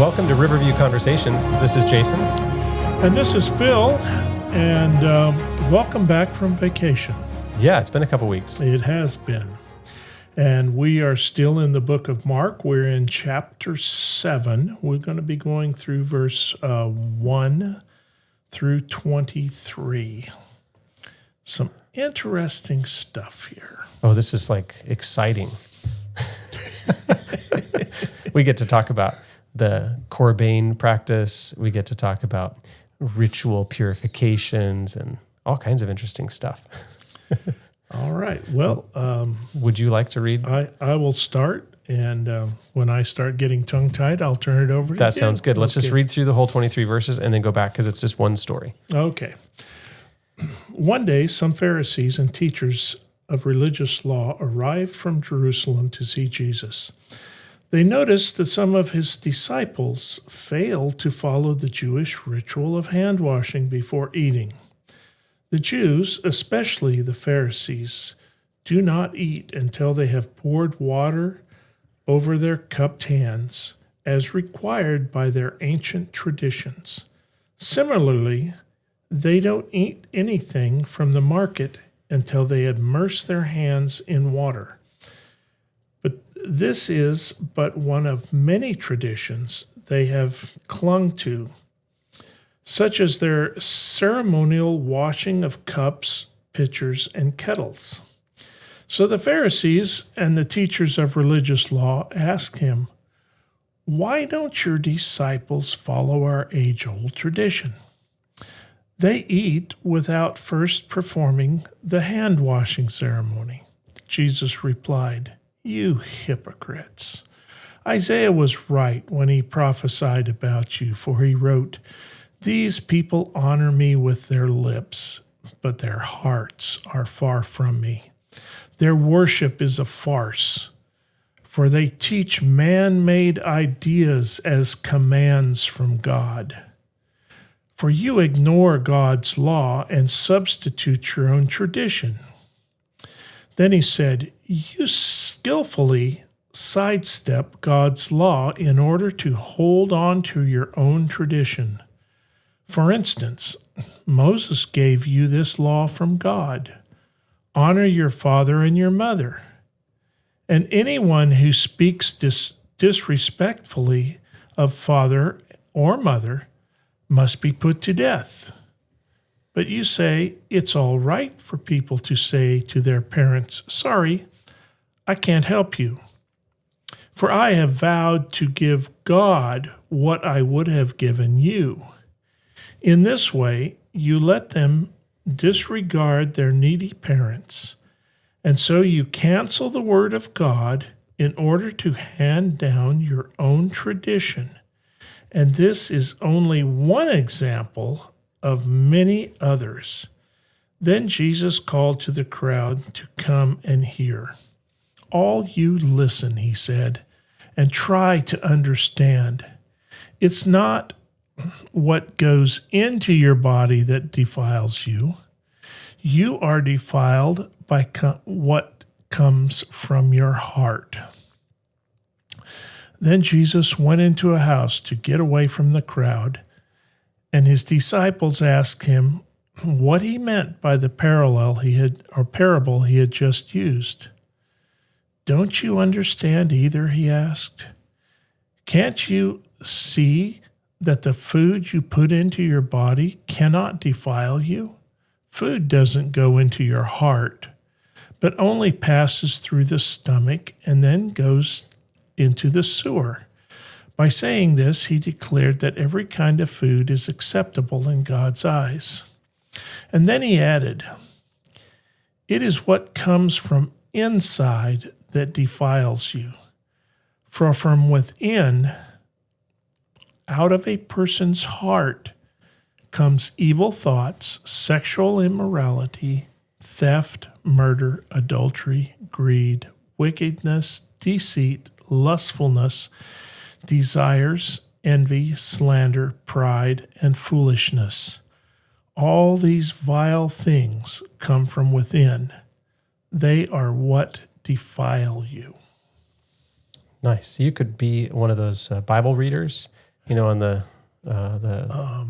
welcome to Riverview Conversations. This is Jason. And this is Phil, and welcome back from vacation. Yeah, it's been a couple weeks. It has been. And we are still in the book of Mark. We're in chapter 7. We're going to be going through verse 1 through 23. Some interesting stuff here. Oh, this is like exciting. We get to talk about the Corbain practice. We get to talk about ritual purifications and all kinds of interesting stuff. All right. Well, would you like to read? I will start, and when I start getting tongue-tied, I'll turn it over to you. That sounds good. Let's just read through the whole 23 verses and then go back because it's just one story. Okay. One day, some Pharisees and teachers of religious law arrived from Jerusalem to see Jesus. They noticed that some of his disciples failed to follow the Jewish ritual of hand washing before eating. The Jews, especially the Pharisees, do not eat until they have poured water over their cupped hands, as required by their ancient traditions. Similarly, they don't eat anything from the market until they immerse their hands in water. But this is but one of many traditions they have clung to, such as their ceremonial washing of cups, pitchers, and kettles. So the Pharisees and the teachers of religious law asked him, "Why don't your disciples follow our age-old tradition? They eat without first performing the hand-washing ceremony." Jesus replied, "You hypocrites! Isaiah was right when he prophesied about you, for he wrote, 'These people honor me with their lips, but their hearts are far from me. Their worship is a farce, for they teach man-made ideas as commands from God. For you ignore God's law and substitute your own tradition.'" Then he said, "You skillfully sidestep God's law in order to hold on to your own tradition. For instance, Moses gave you this law from God: honor your father and your mother. And anyone who speaks disrespectfully of father or mother must be put to death. But you say it's all right for people to say to their parents, 'Sorry, I can't help you. For I have vowed to give God what I would have given you.' In this way, you let them disregard their needy parents, and so you cancel the word of God in order to hand down your own tradition. And this is only one example of many others." Then Jesus called to the crowd to come and hear. "All you listen," he said, "and try to understand. It's not what goes into your body that defiles you. You are defiled by what comes from your heart." Then Jesus went into a house to get away from the crowd, and his disciples asked him what he meant by the parable he had just used. "Don't you understand either?" he asked. "Can't you see that the food you put into your body cannot defile you? Food doesn't go into your heart, but only passes through the stomach and then goes into the sewer." By saying this, he declared that every kind of food is acceptable in God's eyes. And then he added, "It is what comes from inside that defiles you. For from within, out of a person's heart, comes evil thoughts, sexual immorality, theft, murder, adultery, greed, wickedness, deceit, lustfulness, desires, envy, slander, pride, and foolishness. All these vile things come from within. They are what defile you." Nice. You could be one of those Bible readers On the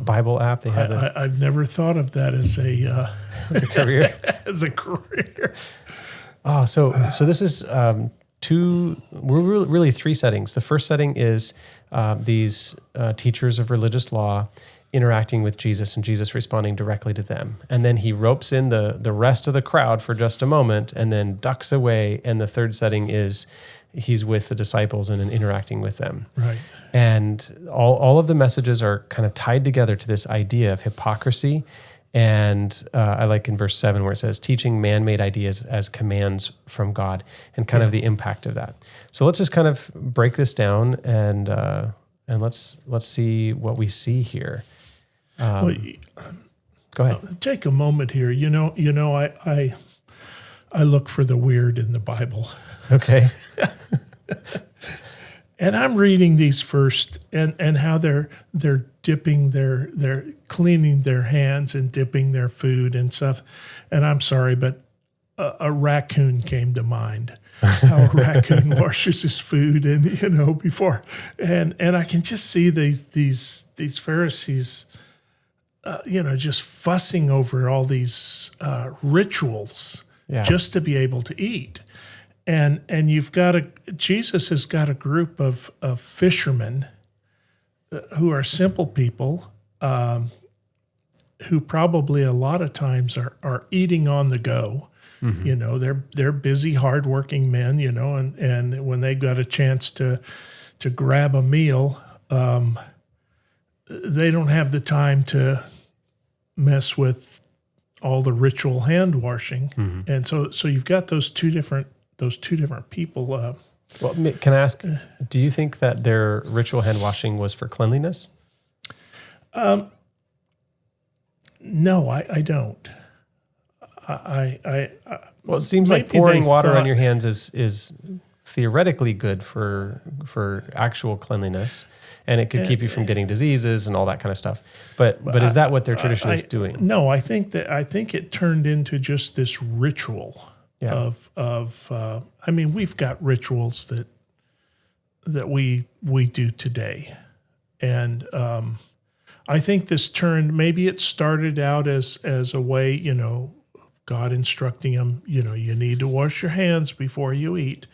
Bible app, they have I've never thought of that as a as a career. as a career. Oh, so this is really three settings. The first setting is these teachers of religious law interacting with Jesus and Jesus responding directly to them. And then he ropes in the rest of the crowd for just a moment and then ducks away. And the third setting is he's with the disciples and interacting with them. Right. And all of the messages are kind of tied together to this idea of hypocrisy. And I like in verse 7 where it says, teaching man-made ideas as commands from God, and kind of the impact of that. So let's just kind of break this down and let's see what we see here. Go ahead. Take a moment here. I look for the weird in the Bible. Okay. And I'm reading these first, and how they're dipping they're cleaning their hands and dipping their food and stuff. And I'm sorry, but a raccoon came to mind. How a raccoon washes his food, and before, and I can just see these Pharisees, just fussing over all these rituals just to be able to eat. And Jesus has got a group of fishermen who are simple people, who probably a lot of times are eating on the go. Mm-hmm. They're busy, hardworking men, and when they got a chance to grab a meal, they don't have the time to mess with all the ritual hand washing. Mm-hmm. And so you've got those two different people. Well, can I ask, do you think that their ritual hand washing was for cleanliness? No, I don't. Well, it seems like pouring water on your hands is theoretically good for actual cleanliness, and it could keep you from getting diseases and all that kind of stuff. But is that what their tradition is doing? No, I think it turned into just this ritual. Yeah. We've got rituals that we do today, and I think this turned. Maybe it started out as a way, God instructing them, you need to wash your hands before you eat,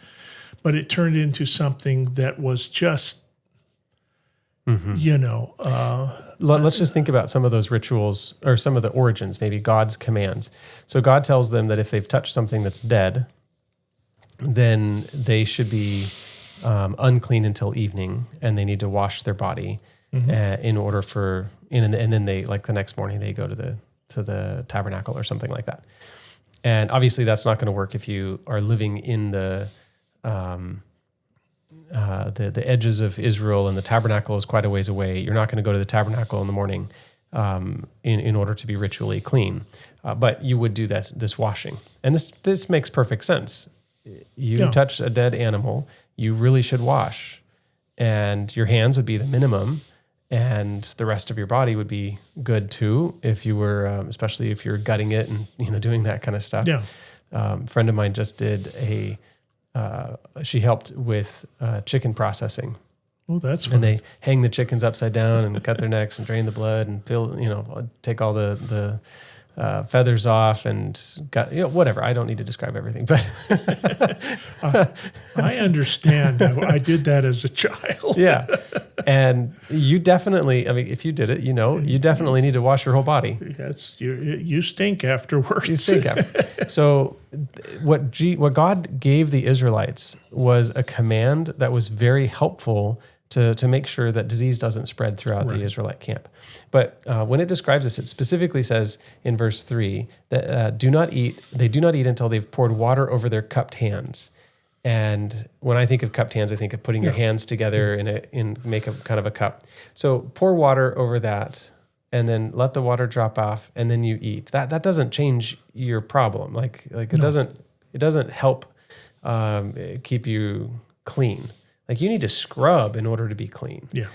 but it turned into something that was just, Let's just think about some of those rituals or some of the origins, maybe God's commands. So God tells them that if they've touched something that's dead, then they should be unclean until evening, and they need to wash their body in order for, and then they, like the next morning, they go to the tabernacle or something like that. And obviously that's not going to work if you are living in the edges of Israel, and the tabernacle is quite a ways away. You're not going to go to the tabernacle in the morning in order to be ritually clean. But you would do this washing. And this makes perfect sense. You touch a dead animal, you really should wash. And your hands would be the minimum, and the rest of your body would be good too, if you were, especially if you're gutting it and doing that kind of stuff. Yeah. A friend of mine just did she helped with chicken processing. Oh, that's fun. And they hang the chickens upside down and cut their necks and drain the blood and take all the feathers off and whatever. I don't need to describe everything, but I understand. I did that as a child. Yeah. And you definitely, if you did it, you definitely need to wash your whole body. Yes, you stink afterwards. You stink after. So what God gave the Israelites was a command that was very helpful to make sure that disease doesn't spread throughout the Israelite camp. But when it describes this, it specifically says in verse 3 that they do not eat until they've poured water over their cupped hands. And when I think of cupped hands, I think of putting your hands together in make a kind of a cup. So pour water over that, and then let the water drop off, and then you eat. That doesn't change your problem. It doesn't help keep you clean. You need to scrub in order to be clean. Yeah.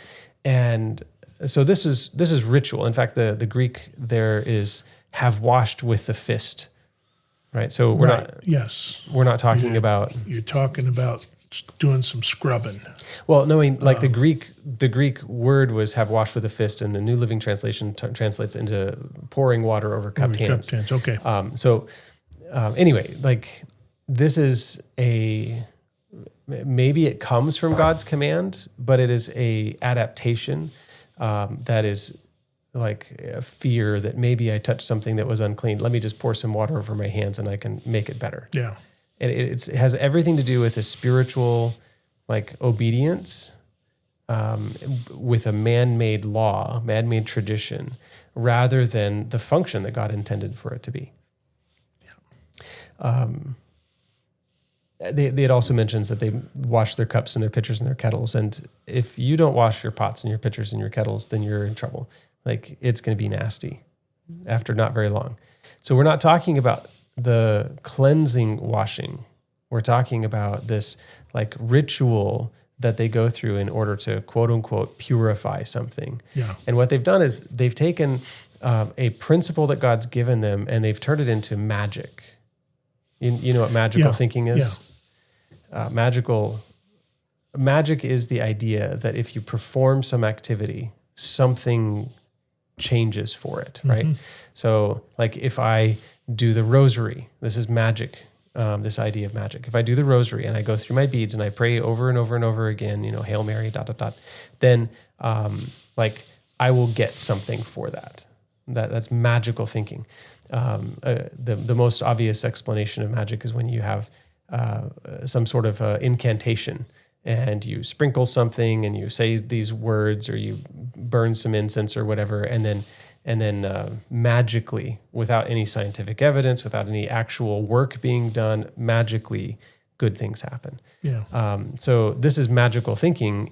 And so this is ritual. In fact, the Greek there is have washed with the fist. Right. So we're not talking about. You're talking about doing some scrubbing. Well, knowing like the Greek word was have washed with a fist, and the New Living Translation translates into pouring water over cupped hands. Okay. Anyway, like this is maybe it comes from God's command, but it is a adaptation that is like a fear that maybe I touched something that was unclean. Let me just pour some water over my hands and I can make it better. Yeah. And it has everything to do with a spiritual like obedience with a man-made law, man-made tradition, rather than the function that God intended for it to be. Yeah. It also mentions that they wash their cups and their pitchers and their kettles. And if you don't wash your pots and your pitchers and your kettles, then you're in trouble. Like it's going to be nasty after not very long. So we're not talking about the cleansing washing. We're talking about this like ritual that they go through in order to quote unquote purify something. Yeah. And what they've done is they've taken a principle that God's given them and they've turned it into magic. You know what magical thinking is? Yeah. Magic is the idea that if you perform some activity, something changes for it, right? Mm-hmm. So like if I do the rosary, this is magic, this idea of magic. If I do the rosary and I go through my beads and I pray over and over and over again, Hail Mary, ... then like I will get something for that. That's magical thinking. The most obvious explanation of magic is when you have some sort of incantation and you sprinkle something and you say these words or you burn some incense or whatever, and then magically, without any scientific evidence, without any actual work being done, magically good things happen. Yeah. So this is magical thinking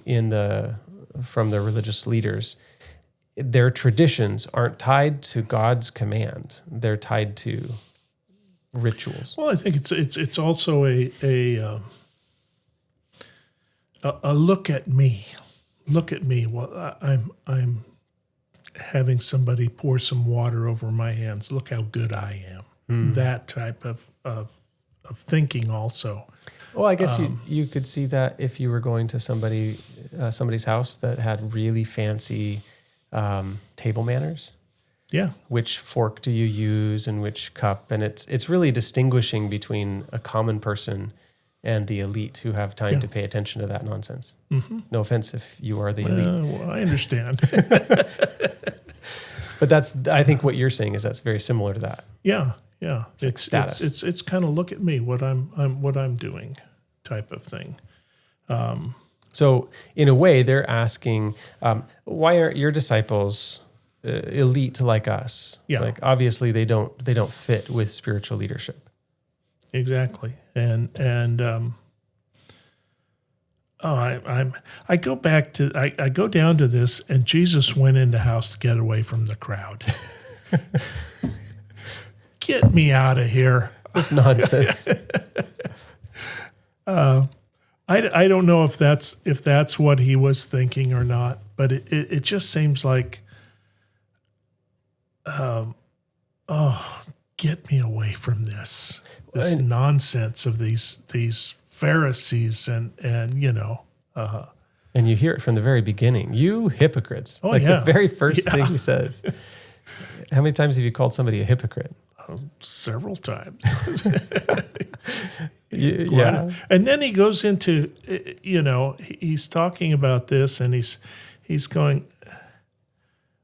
from the religious leaders. Their traditions aren't tied to God's command; they're tied to rituals. Well, I think it's also a look at me. Look at me. Well, I'm having somebody pour some water over my hands. Look how good I am. That type of thinking also. Well, I guess you could see that if you were going to somebody's house that had really fancy table manners. Yeah. Which fork do you use and which cup? And it's really distinguishing between a common person and the elite who have time to pay attention to that nonsense. Mm-hmm. No offense if you are the elite. Well, I understand. But I think what you're saying is that's very similar to that. Yeah. Yeah. It's like status. It's kind of look at me, what I'm doing type of thing. So in a way, they're asking, why aren't your disciples elite like us? Yeah. Like obviously they don't fit with spiritual leadership. Exactly. And I go back to I go down to this, and Jesus went in the house to get away from the crowd. Get me out of here. That's nonsense. I don't know if that's what he was thinking or not, but it just seems like, get me away from this nonsense of these Pharisees and And you hear it from the very beginning. You hypocrites. Oh, the very first thing he says. How many times have you called somebody a hypocrite? Several times. Yeah. And then he goes into, he's talking about this, and he's going,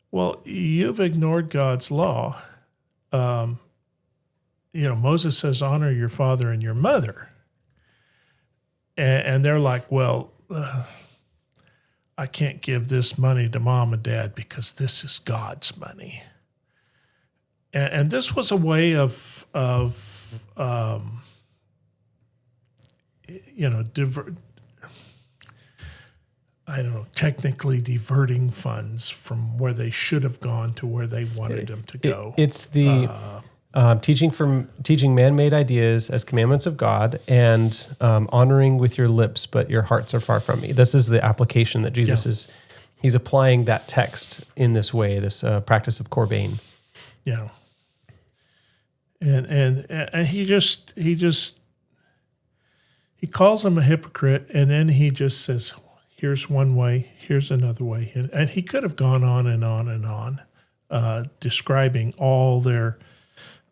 well, you've ignored God's law. Moses says, honor your father and your mother. And they're like, well, I can't give this money to mom and dad because this is God's money. And this was a way of technically diverting funds from where they should have gone to where they wanted them to go. It's the teaching man-made ideas as commandments of God and honoring with your lips, but your hearts are far from me. This is the application that Jesus he's applying that text in this way, this practice of Corbain. Yeah. And he he calls him a hypocrite, and then he just says, here's one way, here's another way. And he could have gone on and on and on, describing all their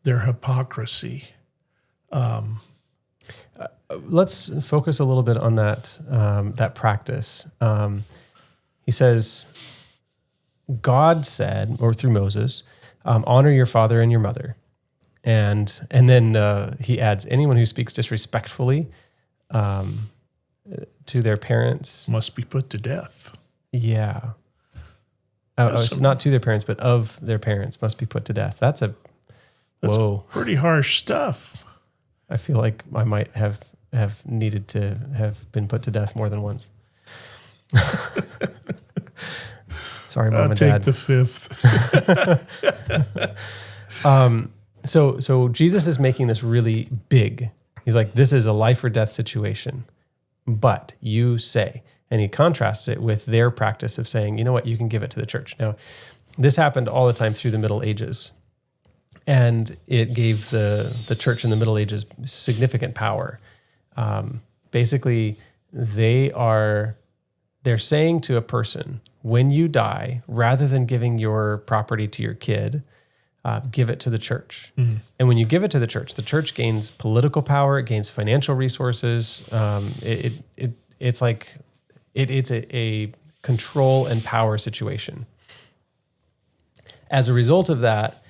hypocrisy. Let's focus a little bit on that practice. He says, God said, or through Moses, honor your father and your mother. And then he adds, anyone who speaks disrespectfully to their parents must be put to death. Yeah. It's not to their parents, but of their parents must be put to death. That's whoa. Pretty harsh stuff. I feel like I might have needed to have been put to death more than once. Sorry, Mom and Dad. I'll take the fifth. So Jesus is making this really big. He's like, this is a life or death situation, but you say, and he contrasts it with their practice of saying, you know what, you can give it to the church. Now, this happened all the time through the Middle Ages, and it gave the church in the Middle Ages significant power. Basically, they're saying to a person, when you die, rather than giving your property to your kid, give it to the church. Mm-hmm. And when you give it to the church gains political power, it gains financial resources. It's like it's a control and power situation. As a result of that,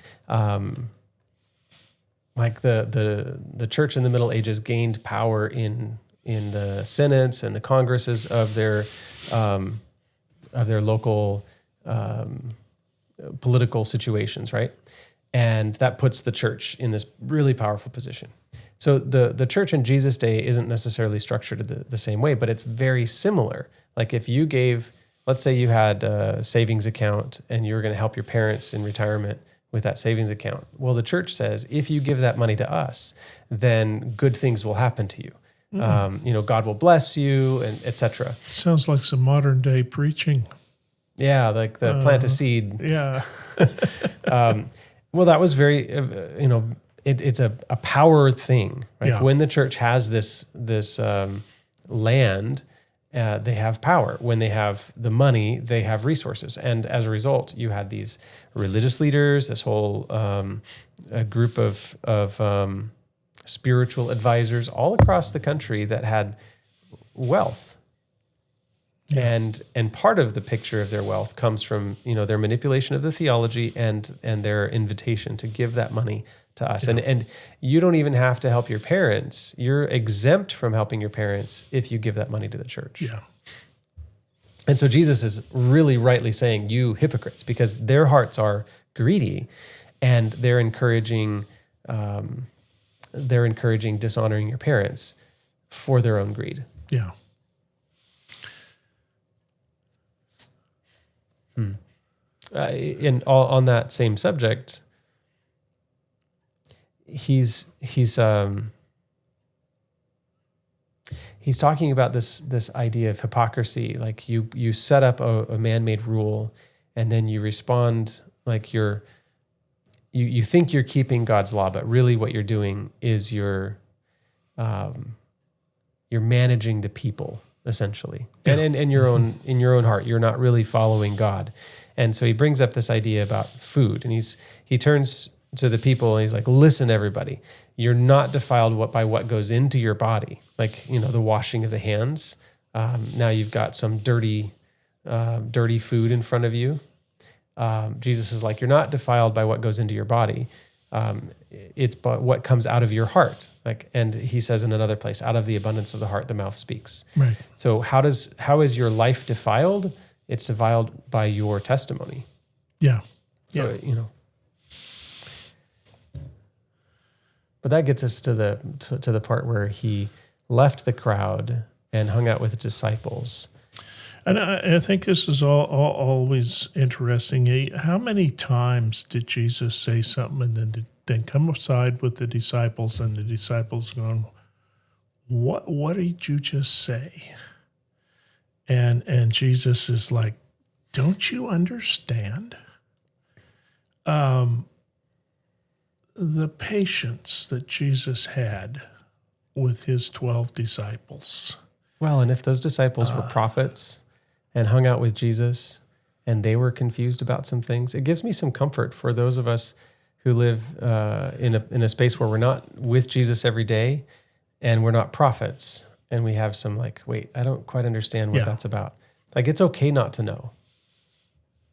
like the church in the Middle Ages gained power in the senates and the congresses of their local political situations, right? And that puts the church in this really powerful position. So the church in Jesus' day isn't necessarily structured the same way, but it's very similar. Like if you gave, let's say you had a savings account and you were going to help your parents in retirement with that savings account. Well, the church says, if you give that money to us, then good things will happen to you. God will bless you, and et cetera. Sounds like some modern day preaching. Yeah, like the plant a seed. Yeah. Well, that was very, it's a power thing. Right? Yeah. When the church has this land, they have power. When they have the money, they have resources. And as a result, you had these religious leaders, this whole a group of spiritual advisors all across the country that had wealth. Yeah. And part of the picture of their wealth comes from, their manipulation of the theology and their invitation to give that money to us. Yeah. And you don't even have to help your parents. You're exempt from helping your parents if you give that money to the church. Yeah. And so Jesus is really rightly saying, you hypocrites, because their hearts are greedy and they're encouraging dishonoring your parents for their own greed. Yeah. On that same subject, he's talking about this idea of hypocrisy. Like you set up a man-made rule, and then you respond like you think you're keeping God's law, but really what you're doing is you're managing the people essentially, yeah. and in your own heart, you're not really following God. And so he brings up this idea about food, and he turns to the people and he's like, listen, everybody, you're not defiled by what goes into your body. Like, the washing of the hands. Now you've got some dirty food in front of you. Jesus is like, you're not defiled by what goes into your body. It's but what comes out of your heart. And he says in another place, out of the abundance of the heart, the mouth speaks. Right. So how is your life defiled? It's defiled by your testimony. Yeah. So, but that gets us to the part where he left the crowd and hung out with his disciples. And I think this is always interesting. How many times did Jesus say something and then come aside with the disciples, and the disciples going, "What did you just say?" And Jesus is like, "Don't you understand?" The patience that Jesus had with his 12 disciples. Well, and if those disciples were prophets and hung out with Jesus and they were confused about some things, it gives me some comfort for those of us who live in a space where we're not with Jesus every day and we're not prophets and we have some like, wait, I don't quite understand what that's about. Like, it's okay not to know.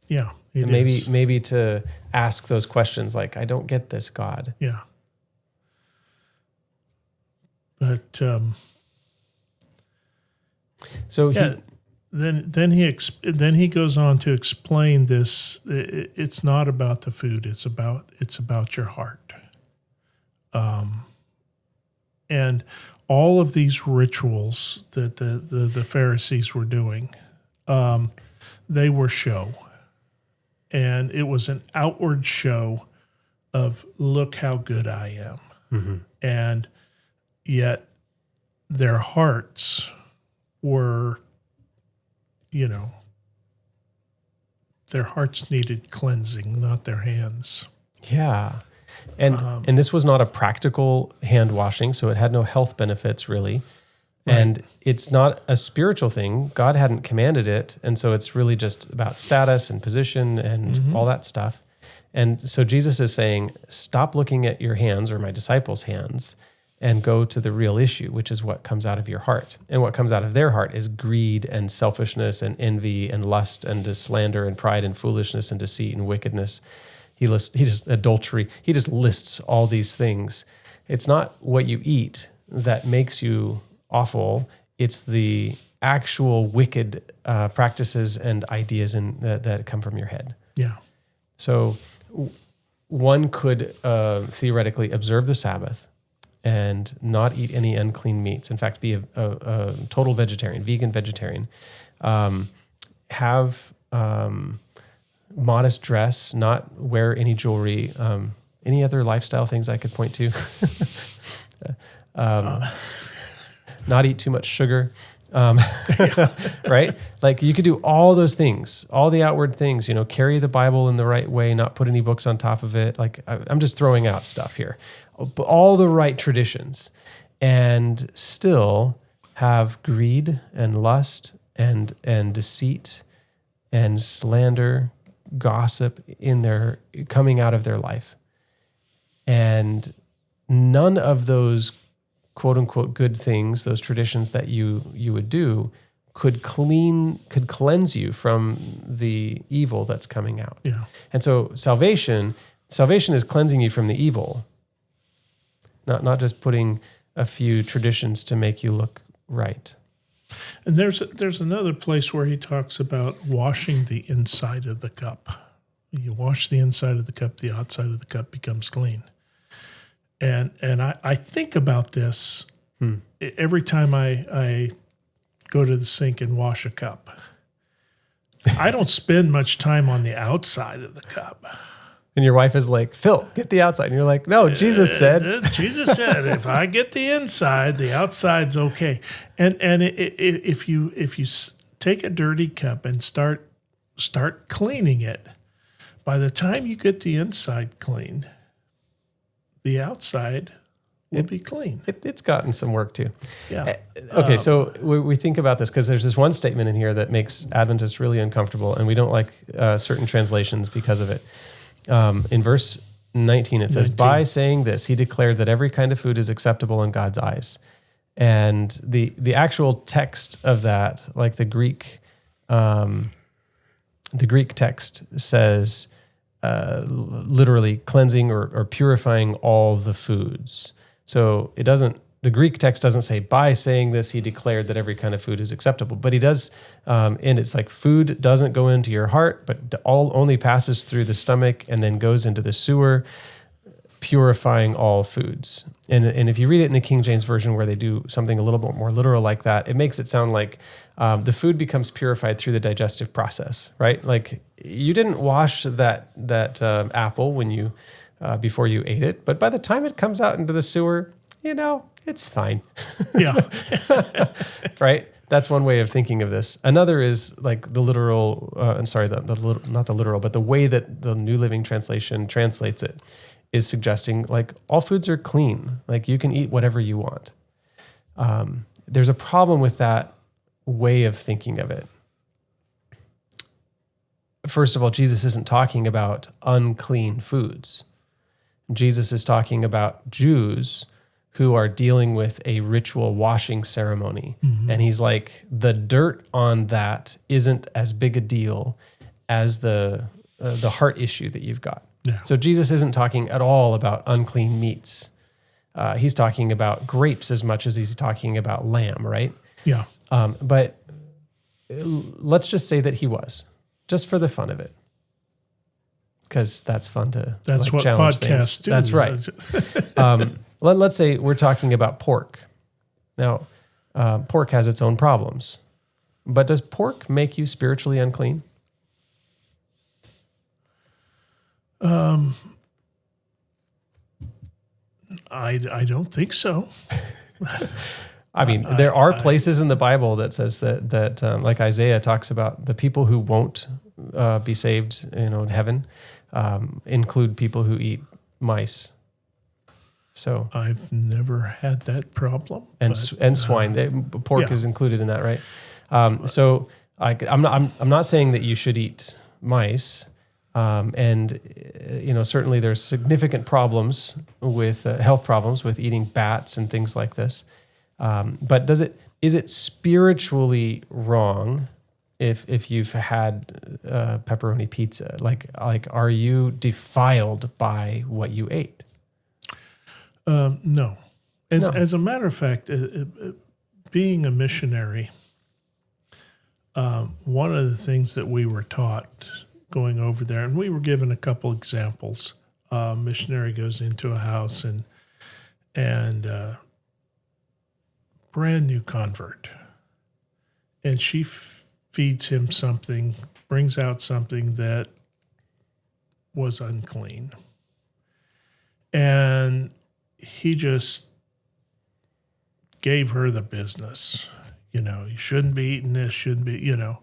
Yeah, and maybe to ask those questions like, I don't get this, God. Yeah. But so then he goes on to explain this. It's not about the food. It's about your heart. And all of these rituals that the Pharisees were doing, they were show. And it was an outward show of, look how good I am. Mm-hmm. And yet their hearts were, their hearts needed cleansing, not their hands. Yeah. And this was not a practical hand washing, so it had no health benefits really. Right. And it's not a spiritual thing. God hadn't commanded it. And so it's really just about status and position and all that stuff. And so Jesus is saying, stop looking at your hands or my disciples' hands and go to the real issue, which is what comes out of your heart. And what comes out of their heart is greed and selfishness and envy and lust and slander and pride and foolishness and deceit and wickedness. He just adultery. He just lists all these things. It's not what you eat that makes you awful. It's the actual wicked practices and ideas that come from your head. Yeah. So one could theoretically observe the Sabbath and not eat any unclean meats. In fact, be a total vegetarian, vegan vegetarian. Have modest dress, not wear any jewelry. Any other lifestyle things I could point to? Not eat too much sugar. Right? Like you could do all those things, all the outward things, carry the Bible in the right way, not put any books on top of it. Like I'm just throwing out stuff here, all the right traditions, and still have greed and lust and deceit and slander, gossip coming out of their life. And none of those quote unquote good things, those traditions that you would do, could cleanse you from the evil that's coming out. Yeah. And so salvation is cleansing you from the evil, not just putting a few traditions to make you look right. And there's another place where he talks about washing the inside of the cup. You wash the inside of the cup, the outside of the cup becomes clean. And I think about this every time I go to the sink and wash a cup. I don't spend much time on the outside of the cup. And your wife is like, Phil, get the outside. And you're like, no, Jesus said. Jesus said, if I get the inside, the outside's okay. And if you take a dirty cup and start cleaning it, by the time you get the inside clean, the outside will be clean. It's gotten some work too. Yeah. Okay, so we think about this because there's this one statement in here that makes Adventists really uncomfortable, and we don't like certain translations because of it. In verse 19, it says, by saying this, he declared that every kind of food is acceptable in God's eyes. And the actual text of that, like the Greek text says, literally cleansing or purifying all the foods. So the Greek text doesn't say, by saying this, he declared that every kind of food is acceptable, but he does, and it's like food doesn't go into your heart, but only passes through the stomach and then goes into the sewer, purifying all foods. And if you read it in the King James Version where they do something a little bit more literal like that, it makes it sound like the food becomes purified through the digestive process, right? Like you didn't wash that apple when you before you ate it, but by the time it comes out into the sewer, it's fine. Yeah. Right? That's one way of thinking of this. Another is like the literal, not the literal, but the way that the New Living Translation translates it is suggesting like all foods are clean. Like you can eat whatever you want. There's a problem with that way of thinking of it. First of all, Jesus isn't talking about unclean foods. Jesus is talking about Jews who are dealing with a ritual washing ceremony. Mm-hmm. And he's like, the dirt on that isn't as big a deal as the heart issue that you've got. Yeah. So Jesus isn't talking at all about unclean meats. He's talking about grapes as much as he's talking about lamb, right? Yeah. But let's just say that he was, just for the fun of it. Because that's fun to That's what challenge podcasts things. do. That's right. Let's say we're talking about pork. Now, pork has its own problems. But does pork make you spiritually unclean? I don't think so. I mean, there are places in the Bible that says that like Isaiah talks about the people who won't be saved, in heaven, include people who eat mice. So I've never had that problem. And swine. Pork is included in that, right? So I'm not saying that you should eat mice. Certainly there's significant problems with health problems with eating bats and things like this. But is it spiritually wrong if you've had pepperoni pizza? Like are you defiled by what you ate? No. As a matter of fact, being a missionary, one of the things that we were taught going over there, and we were given a couple examples. Missionary goes into a house and brand new convert, and she feeds him something, brings out something that was unclean, and he just gave her the business. You shouldn't be eating this, shouldn't be, And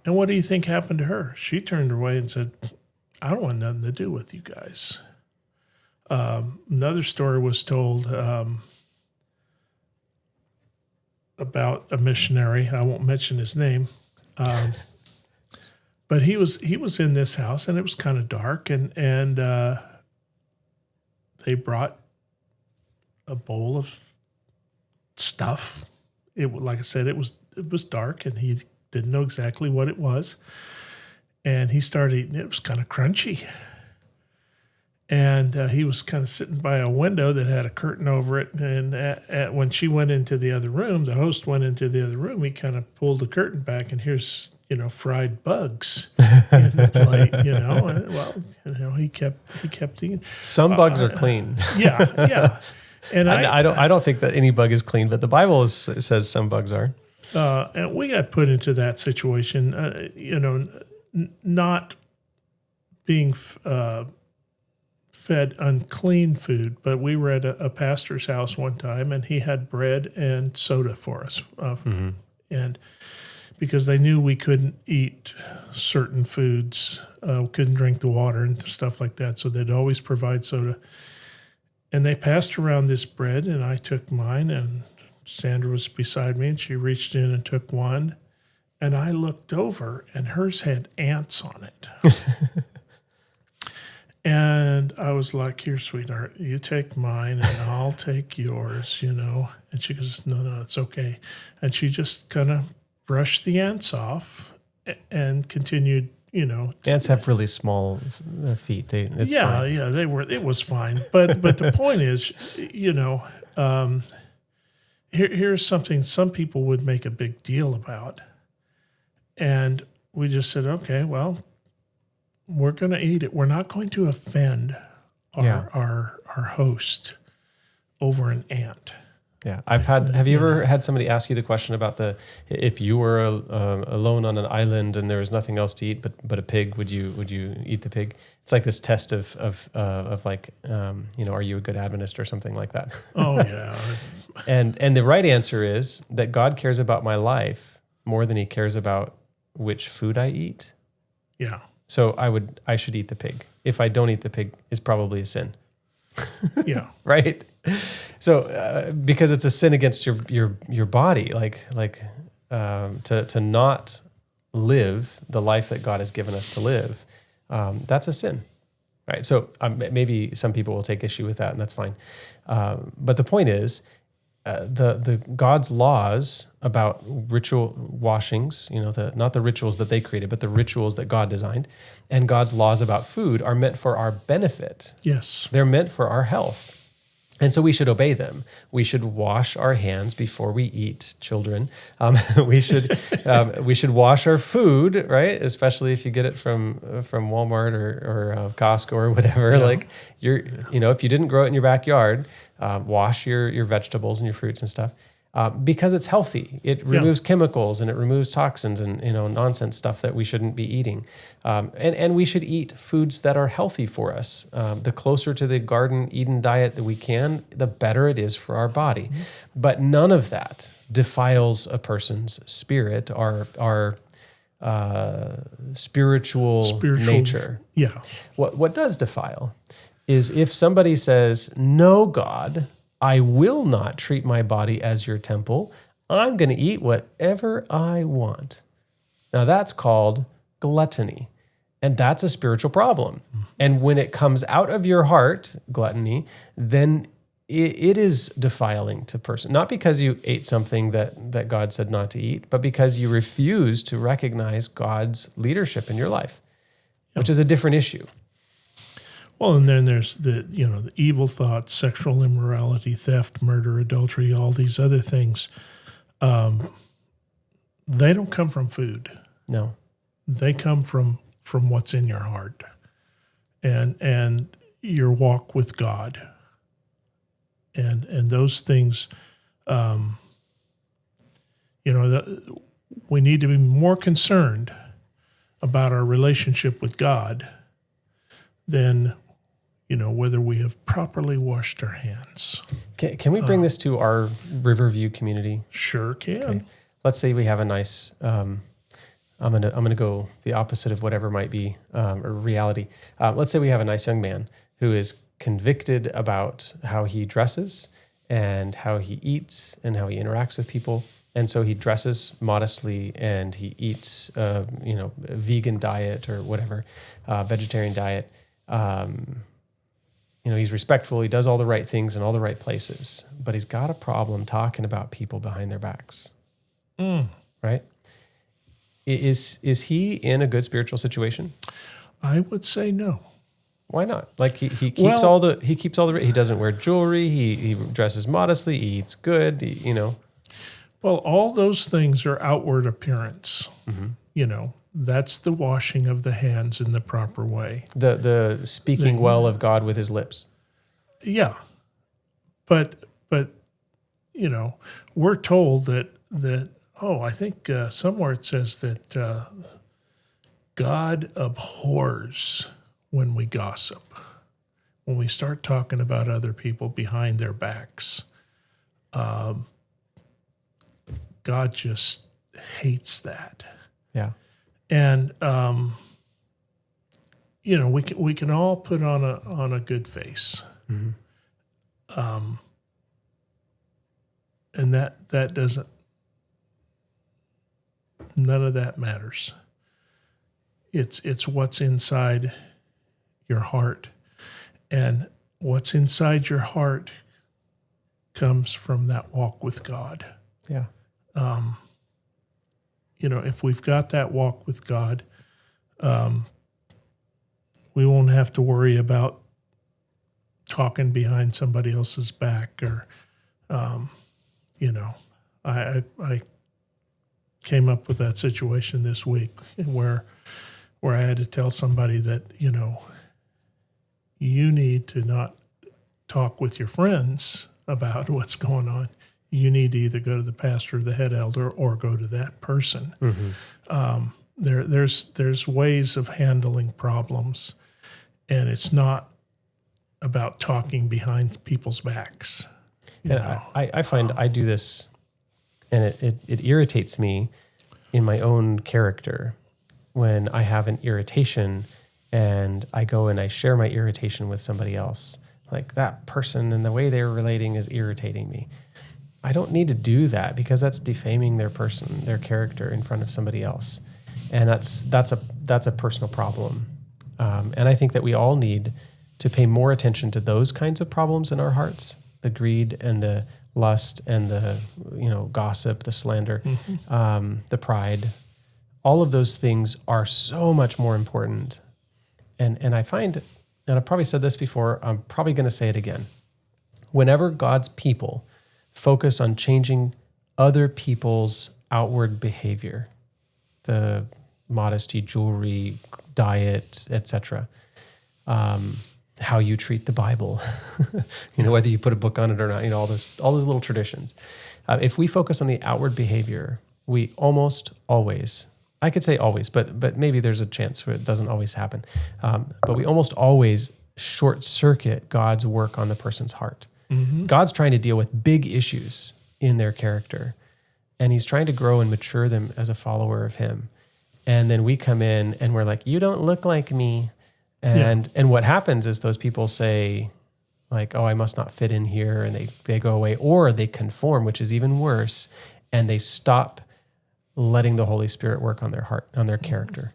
what do you think happened to her? She turned away and said, I don't want nothing to do with you guys. Another story was told about a missionary. I won't mention his name. But he was in this house, and it was kind of dark, and they brought a bowl of stuff. Like I said, it was dark, and he didn't know exactly what it was. And he started eating it. It was kind of crunchy. And he was kind of sitting by a window that had a curtain over it. And when she went into the other room, the host went into the other room, he kind of pulled the curtain back, and here's, fried bugs in the plate, And, well, he kept eating. Some bugs are clean. Yeah. And I don't think that any bug is clean, but the Bible says some bugs are. And we got put into that situation, not being fed unclean food, but we were at a pastor's house one time, and he had bread and soda for us. And because they knew we couldn't eat certain foods, couldn't drink the water and stuff like that, so they'd always provide soda. And they passed around this bread, and I took mine, and Sandra was beside me, and she reached in and took one. And I looked over, and hers had ants on it. And I was like, here, sweetheart, you take mine, and I'll take yours, And she goes, no, it's okay. And she just kind of brushed the ants off and continued, Ants have really small feet. It's fine. Yeah, it was fine. But the point is, here's something some people would make a big deal about. And we just said, okay, well, we're going to eat it. We're not going to offend our host over an ant. Yeah, have you ever had somebody ask you the question about if you were alone on an island and there was nothing else to eat but a pig, would you eat the pig? It's like this test of like, are you a good Adventist or something like that? Oh yeah. And the right answer is that God cares about my life more than he cares about which food I eat. Yeah. So I should eat the pig. If I don't eat the pig, it's probably a sin. Yeah. Right? So because it's a sin against your body, to not live the life that God has given us to live, that's a sin, right? So maybe some people will take issue with that, and that's fine. But the point is, the God's laws about ritual washings, not the rituals that they created, but the rituals that God designed, and God's laws about food are meant for our benefit. Yes. They're meant for our health. And so we should obey them. We should wash our hands before we eat, children. We should wash our food, right? Especially if you get it from Walmart or Costco or whatever. Yeah. If you didn't grow it in your backyard, wash your vegetables and your fruits and stuff. Because it's healthy. It removes chemicals and it removes toxins and nonsense stuff that we shouldn't be eating. And we should eat foods that are healthy for us. The closer to the Garden Eden diet that we can, the better it is for our body. Mm-hmm. But none of that defiles a person's spirit, our spiritual nature. Yeah. What does defile is if somebody says, "No, God, I will not treat my body as your temple. I'm going to eat whatever I want." Now that's called gluttony. And that's a spiritual problem. Mm-hmm. And when it comes out of your heart, gluttony, then it is defiling to person. Not because you ate something that God said not to eat, but because you refuse to recognize God's leadership in your life, which is a different issue. Well, and then there's the evil thoughts, sexual immorality, theft, murder, adultery, all these other things. They don't come from food. No. They come from what's in your heart and your walk with God. And those things, we need to be more concerned about our relationship with God than whether we have properly washed our hands. Can we bring this to our Riverview community? Sure can. Okay. Let's say we have a nice. I'm gonna go the opposite of whatever might be or reality. Let's say we have a nice young man who is convicted about how he dresses and how he eats and how he interacts with people, and so he dresses modestly and he eats, a vegan diet or whatever, vegetarian diet. He's respectful. He does all the right things in all the right places, but he's got a problem talking about people behind their backs. Right? Is he in a good spiritual situation? I would say no. Why not? He keeps all the he doesn't wear jewelry. He dresses modestly. He eats good. Well, all those things are outward appearance. Mm-hmm. That's the washing of the hands in the proper way. The speaking well of God with his lips. Yeah. But we're told that I think somewhere it says that God abhors when we gossip, when we start talking about other people behind their backs. God just hates that. Yeah. And we can all put on a good face, mm-hmm. And that doesn't. None of that matters. It's what's inside your heart, and what's inside your heart comes from that walk with God. Yeah. If we've got that walk with God, we won't have to worry about talking behind somebody else's back or, I came up with that situation this week where I had to tell somebody that, you need to not talk with your friends about what's going on. You need to either go to the pastor or the head elder or go to that person. Mm-hmm. There's ways of handling problems, and it's not about talking behind people's backs. I find I do this, and it irritates me in my own character when I have an irritation and I go and I share my irritation with somebody else. Like that person and the way they're relating is irritating me. I don't need to do that because that's defaming their person, their character in front of somebody else. And that's a personal problem. And I think that we all need to pay more attention to those kinds of problems in our hearts, the greed and the lust and the gossip, the slander, the pride. All of those things are so much more important. And I find, and I've probably said this before, I'm probably going to say it again. Whenever God's people focus on changing other people's outward behavior, the modesty, jewelry, diet, etc., how you treat the Bible, whether you put a book on it or not, all those little traditions. If we focus on the outward behavior, we almost always, I could say always, but maybe there's a chance where it doesn't always happen. But we almost always short circuit God's work on the person's heart. Mm-hmm. God's trying to deal with big issues in their character, and he's trying to grow and mature them as a follower of him. And then we come in and we're like, you don't look like me. And what happens is those people say like, oh, I must not fit in here. And they go away, or they conform, which is even worse. And they stop letting the Holy Spirit work on their heart, on their character.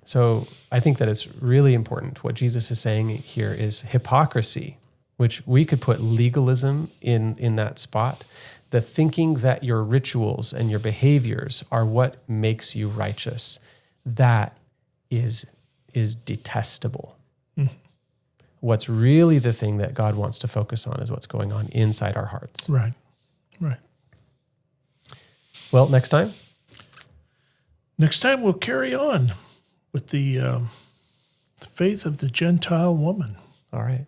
So I think that it's really important. What Jesus is saying here is hypocrisy, which we could put legalism in that spot. The thinking that your rituals and your behaviors are what makes you righteous, that is detestable. Mm-hmm. What's really the thing that God wants to focus on is what's going on inside our hearts. Right. Well, next time we'll carry on with the faith of the Gentile woman. All right.